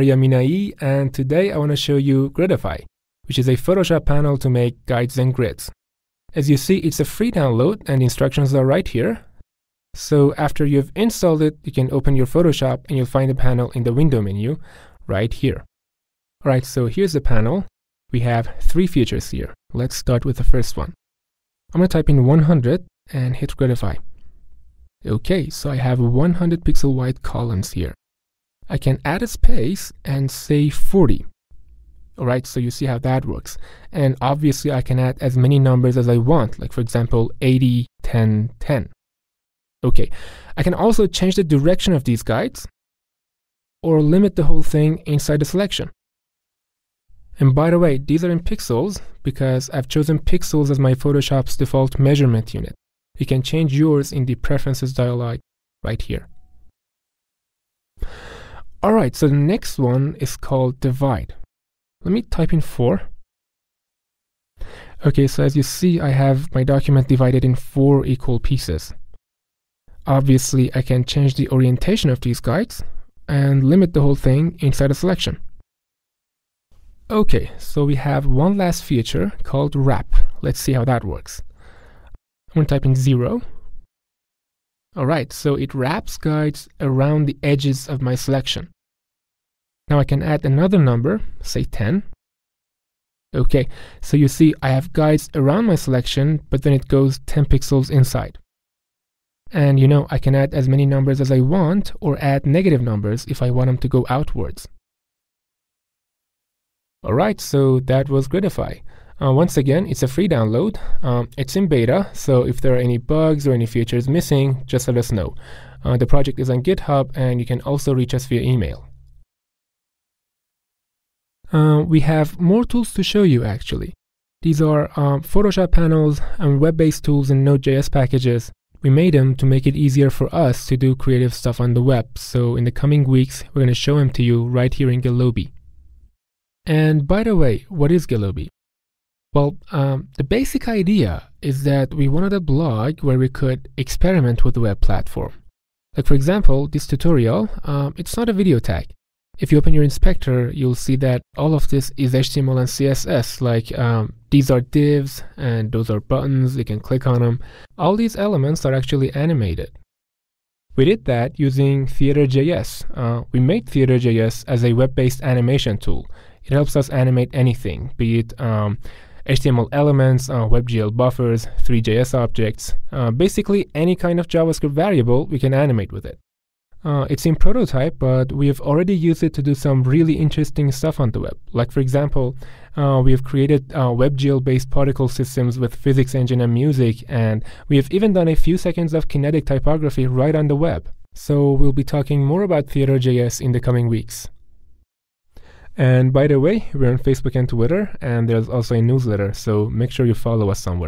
Yaminai, and today I want to show you Griddify, which is a Photoshop panel to make guides and grids. As you see, it's a free download and the instructions are right here. So after you've installed it, you can open your Photoshop and you'll find the panel in the window menu right here. Alright, so here's the panel. We have 3 features here. Let's start with the first one. I'm going to type in 100 and hit Griddify. Okay, so I have 100 pixel wide columns here. I can add a space and say 40. Alright, so you see how that works. And obviously I can add as many numbers as I want, like for example 80, 10, 10. Okay, I can also change the direction of these guides or limit the whole thing inside the selection. And by the way, these are in pixels because I've chosen pixels as my Photoshop's default measurement unit. You can change yours in the preferences dialog right here. Alright, so the next one is called divide. Let me type in 4. Okay, so as you see, I have my document divided in 4 equal pieces. Obviously, I can change the orientation of these guides and limit the whole thing inside a selection. Okay, so we have one last feature called wrap. Let's see how that works. I'm going to type in 0. Alright, so it wraps guides around the edges of my selection. Now I can add another number, say 10. Okay, so you see I have guides around my selection, but then it goes 10 pixels inside. And you know, I can add as many numbers as I want or add negative numbers if I want them to go outwards. Alright, so that was Griddify. Once again, it's a free download. It's in beta, so if there are any bugs or any features missing, just let us know. The project is on GitHub and you can also reach us via email. We have more tools to show you actually. These are Photoshop panels and web-based tools and Node.js packages. We made them to make it easier for us to do creative stuff on the web, so in the coming weeks we're going to show them to you right here in Gilobi. And by the way, what is Gilobi? Well, the basic idea is that we wanted a blog where we could experiment with the web platform. Like for example, this tutorial, it's not a video tag. If you open your inspector, you'll see that all of this is HTML and CSS, like these are divs and those are buttons, you can click on them. All these elements are actually animated. We did that using Theater.js. We made Theater.js as a web-based animation tool. It helps us animate anything, be it HTML elements, WebGL buffers, 3JS objects, basically any kind of JavaScript variable we can animate with it. It's in prototype, but we have already used it to do some really interesting stuff on the web. Like for example, we have created WebGL-based particle systems with physics engine and music, and we have even done a few seconds of kinetic typography right on the web. So we'll be talking more about Theater.js in the coming weeks. And by the way, we're on Facebook and Twitter, and there's also a newsletter, so make sure you follow us somewhere.